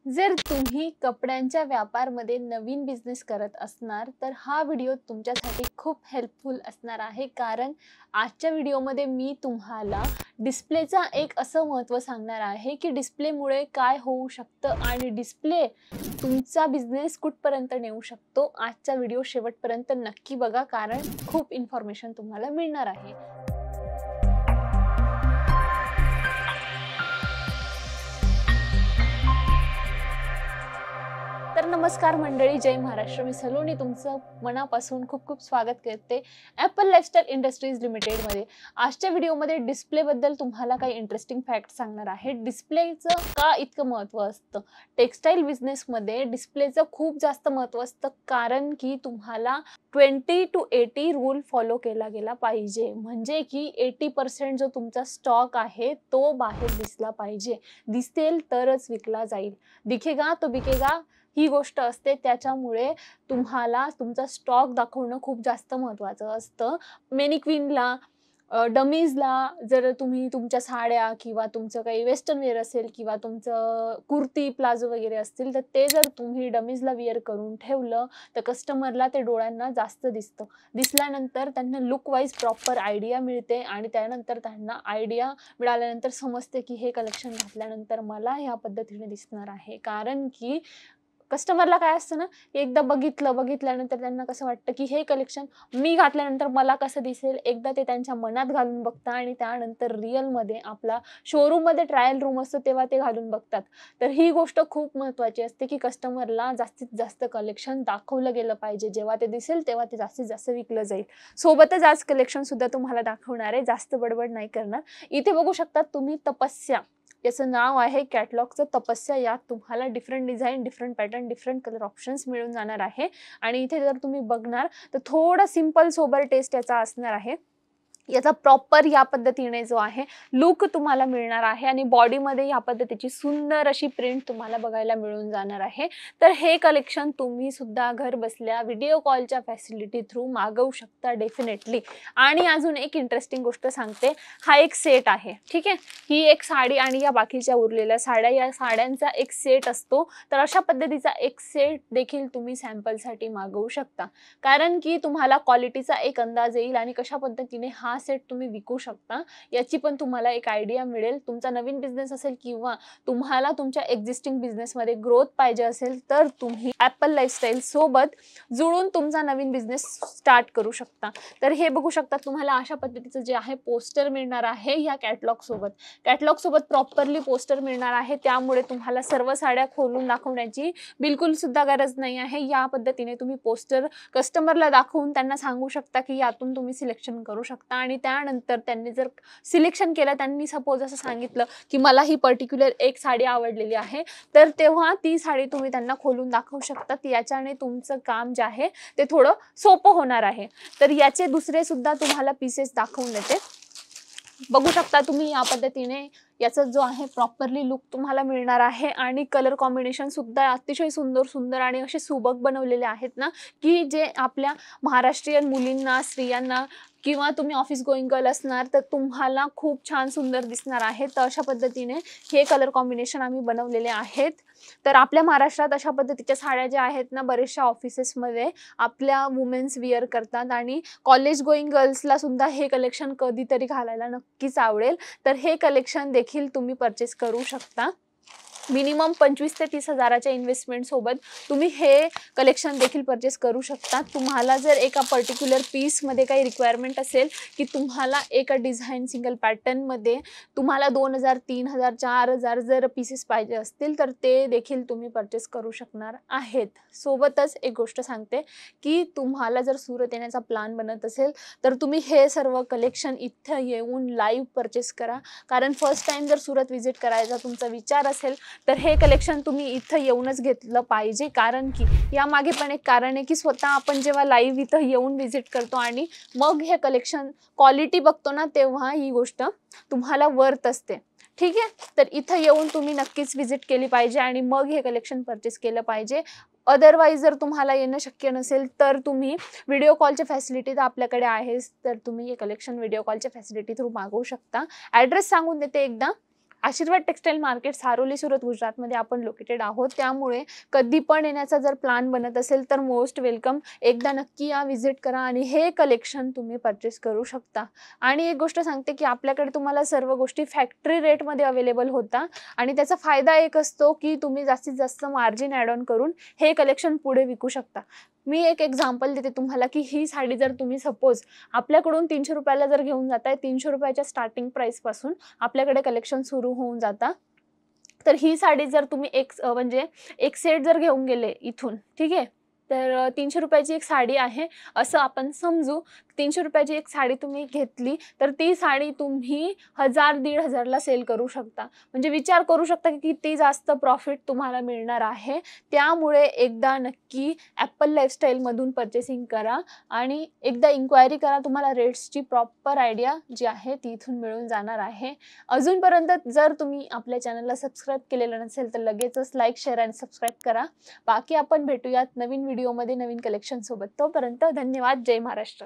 जर तुम्ही कपड्यांच्या व्यापारमध्ये नवीन बिझनेस करत असणार तर हा व्हिडिओ तुमच्यासाठी खूप हेल्पफुल असणार आहे. कारण आजच्या व्हिडिओमध्ये मी तुम्हाला डिस्प्लेचा एक असं महत्त्व सांगणार आहे की डिस्प्लेमुळे काय होऊ शकतं आणि डिस्प्ले तुमचा बिझनेस कुठपर्यंत नेऊ शकतो. आजचा व्हिडिओ शेवटपर्यंत नक्की बघा, कारण खूप इन्फॉर्मेशन तुम्हाला मिळणार आहे. तर नमस्कार मंडळी, जय महाराष्ट्र. मी सलोनी तुमचं मनापासून खूप खूप स्वागत करते ॲपल लाईफस्टाईल इंडस्ट्रीज लिमिटेडमध्ये. आजच्या व्हिडिओमध्ये डिस्प्लेबद्दल तुम्हाला काही इंटरेस्टिंग फॅक्ट सांगणार आहे. डिस्प्लेचं का इतकं महत्त्व असतं टेक्स्टाईल बिझनेसमध्ये? डिस्प्लेचं खूप जास्त महत्त्व असतं, कारण की तुम्हाला 20 to 80 रूल फॉलो केला गेला पाहिजे. म्हणजे की 80% जो तुमचा स्टॉक आहे तो बाहेर दिसला पाहिजे. दिसेल तरच विकला जाईल. दिखेगा तो बिकेगा ही गोष्ट असते. त्याच्यामुळे तुम्हाला तुमचा स्टॉक दाखवणं खूप जास्त महत्त्वाचं असतं. मेनिक्विनला, डमीजला जर तुम्ही तुमच्या साड्या किंवा तुमचं काही वेस्टर्न वेअर असेल किंवा तुमचं कुर्ती प्लाझो वगैरे असतील, तर ते जर तुम्ही डमीजला वेअर करून ठेवलं तर कस्टमरला ते डोळ्यांना जास्त दिसतं. दिसल्यानंतर त्यांना लुक वाईज प्रॉपर आयडिया मिळते आणि त्यानंतर त्यांना आयडिया मिळाल्यानंतर समजते की हे कलेक्शन घातल्यानंतर मला ह्या पद्धतीने दिसणार आहे. कारण की कस्टमरला काय असतं ना, एकदा बघितल्यानंतर त्यांना कसं वाटतं की हे कलेक्शन मी घातल्यानंतर मला कसं दिसेल, एकदा ते त्यांच्या मनात घालून बघतात आणि त्यानंतर रिअलमध्ये आपला शोरूममध्ये ट्रायल रूम असतो तेव्हा ते घालून बघतात. तर ही गोष्ट खूप महत्त्वाची असते की कस्टमरला जास्तीत जास्त कलेक्शन दाखवलं गेलं पाहिजे. जेव्हा ते दिसेल तेव्हा ते जास्तीत जास्त विकलं जाईल. सोबतच आज कलेक्शनसुद्धा तुम्हाला दाखवणार आहे, जास्त बडबड नाही करणार. इथे बघू शकता तुम्ही तपस्या याचं नाव आहे कॅटलॉगचं तपस्या. यात तुम्हाला different design, different pattern, different colour options मिळून जाणार आहे. आणि इथे जर तुम्ही बघणार तर थोडा सिंपल सोबर टेस्ट याचा असणार आहे. याचा प्रॉपर या पद्धतीने जो आहे लुक तुम्हाला मिळणार आहे आणि बॉडीमध्ये या पद्धतीची सुंदर अशी प्रिंट तुम्हाला बघायला मिळून जाणार आहे. तर हे कलेक्शन तुम्ही सुद्धा घर बसल्या व्हिडिओ कॉलच्या फॅसिलिटी थ्रू मागवू शकता डेफिनेटली. आणि अजून एक इंटरेस्टिंग गोष्ट सांगते, हा एक सेट आहे. ठीक आहे, ही एक साडी आणि या बाकीच्या उरलेल्या साड्या, या साड्यांचा एक सेट असतो. तर अशा पद्धतीचा एक सेट देखील तुम्ही सॅम्पलसाठी मागवू शकता, कारण की तुम्हाला क्वालिटीचा एक अंदाज येईल आणि कशा पद्धतीने हा सेट तुम्ही विकू शकता याची पण तुम्हाला एक आयडिया मिळेल. तुमचा नवीन बिझनेस असेल किंवा तुम्हाला तुमच्या एक्झिस्टिंग बिझनेसमध्ये ग्रोथ पाहिजे असेल तर तुम्ही ॲपल लाईफस्टाईल सोबत जुळून तुमचा नवीन बिझनेस स्टार्ट करू शकता. तर हे बघू शकता तुम्हाला अशा पद्धतीचं जे आहे पोस्टर मिळणार आहे या कॅटलॉग सोबत प्रॉपरली पोस्टर मिळणार आहे. त्यामुळे तुम्हाला सर्व साड्या खोलून दाखवण्याची बिलकुल सुद्धा गरज नाही आहे. या पद्धतीने तुम्ही पोस्टर कस्टमरला दाखवून त्यांना सांगू शकता की यातून तुम्ही सिलेक्शन करू शकता. आणि त्यानंतर त्यांनी जर सिलेक्शन केलं, त्यांनी सपोज असं सांगितलं की मला ही पर्टिक्युलर एक साडी आवडलेली आहे, तर तेव्हा ती साडी तुम्ही त्यांना खोलून दाखवू शकता. याच्याने तुमचं काम जे आहे ते थोडं सोपं होणार आहे. तर याचे दुसरे सुद्धा तुम्हाला पीसेस दाखवून देते. बघू शकता तुम्ही या पद्धतीने याचा जो आहे प्रॉपरली लुक तुम्हाला मिळणार आहे. आणि कलर कॉम्बिनेशन सुद्धा अतिशय सुंदर आणि असे सुबक बनवलेले आहेत ना, की जे आपल्या महाराष्ट्रीयन मुलींना, स्त्रियांना किंवा तुम्ही ऑफिस गोईंग गर्ल असणार तर तुम्हाला खूप छान सुंदर दिसणार आहे. तर अशा पद्धतीने हे कलर कॉम्बिनेशन आम्ही बनवलेले आहेत. तर आपल्या महाराष्ट्रात अशा पद्धतीच्या साड्या ज्या आहेत ना, बरेचशा ऑफिसेसमध्ये आपल्या वुमेन्स विअर करतात आणि कॉलेज गोईंग गर्ल्सला सुद्धा हे कलेक्शन कधीतरी घालायला नक्कीच आवडेल. तर हे कलेक्शन देखील तुम्ही परचेस करू शकता. मिनिमम 25 ते 30 हजाराच्या इन्व्हेस्टमेंट सोबत तुम्ही हे कलेक्शन देखील परचेस करू शकता. तुम्हाला जर एका पर्टिक्युलर पीसमध्ये काही रिक्वायरमेंट असेल की तुम्हाला एका डिझाईन सिंगल पॅटर्नमध्ये तुम्हाला 2000, 3000, 4000 जर पीसेस पाहिजे असतील तर ते देखील तुम्ही परचेस करू शकणार आहेत. सोबतच एक गोष्ट सांगते की तुम्हाला जर सुरत येण्याचा प्लॅन बनत असेल तर तुम्ही हे सर्व कलेक्शन इथं येऊन लाईव्ह परचेस करा. कारण फर्स्ट टाइम जर सुरत व्हिजिट करायचा तुमचा विचार असेल तर हे कलेक्शन तुम्ही इथं येऊनच घेतलं पाहिजे. कारण की यामागे पण एक कारण आहे की स्वतः आपण जेव्हा लाईव्ह इथं येऊन व्हिजिट करतो आणि मग हे कलेक्शन क्वालिटी बघतो ना, तेव्हा ही गोष्ट तुम्हाला वर्थ असते. ठीक आहे, तर इथं येऊन तुम्ही नक्कीच व्हिजिट केली पाहिजे आणि मग हे कलेक्शन परचेस केलं पाहिजे. अदरवाईज जर तुम्हाला येणं शक्य नसेल तर तुम्ही व्हिडिओ कॉलची फॅसिलिटी तर आपल्याकडे आहेच, तर तुम्ही हे कलेक्शन व्हिडिओ कॉलच्या फॅसिलिटी थ्रू मागवू शकता. ॲड्रेस सांगून देते एकदा. आशीर्वाद टेक्सटाईल मार्केट सारोली सुरत गुजरातमध्ये आपण लोकेटेड आहोत, त्यामुळे कधी पण येण्याचा जर प्लॅन बनत असेल तर मोस्ट वेलकम. एकदा नक्की या, व्हिजिट करा आणि हे कलेक्शन तुम्ही परचेस करू शकता. आणि एक गोष्ट सांगते की आपल्याकडे तुम्हाला सर्व गोष्टी फॅक्टरी रेटमध्ये अवेलेबल होता आणि त्याचा फायदा एक असतो की तुम्ही जास्तीत जास्त मार्जिन ॲड ऑन करून हे कलेक्शन पुढे विकू शकता. मी एक एक्झाम्पल देते तुम्हाला की ही साडी जर तुम्ही सपोज आपल्याकडून 300 रुपयाला जर घेऊन जाताय, 300 रुपयाच्या स्टार्टिंग प्राइसपासून आपल्याकडे कलेक्शन सुरू होऊन जाता. तर ही साडी जर तुम्ही म्हणजे एक सेट जर घेऊन गेले इथून, ठीक आहे, तर 300 रुपयाची एक साडी आहे असं आपण समजू. 300 रुपयाची एक साडी तुम्ही घेतली तर ती साडी तुम्ही 1000-1500ला सेल करू शकता. म्हणजे विचार करू शकता की किती जास्त प्रॉफिट तुम्हाला मिळणार आहे. त्यामुळे एकदा नक्की ॲपल लाईफस्टाईलमधून पर्चेसिंग करा आणि एकदा इन्क्वायरी करा. तुम्हाला रेट्सची प्रॉपर आयडिया जी आहे ती इथून मिळून जाणार आहे. अजूनपर्यंत जर तुम्ही आपल्या चॅनलला सबस्क्राईब केलेलं नसेल तर लगेचच लाईक, शेअर आणि सबस्क्राईब करा. बाकी आपण भेटूयात नवीन व्हिडिओमध्ये नवीन कलेक्शन सोबत. तोपर्यंत धन्यवाद. जय महाराष्ट्र.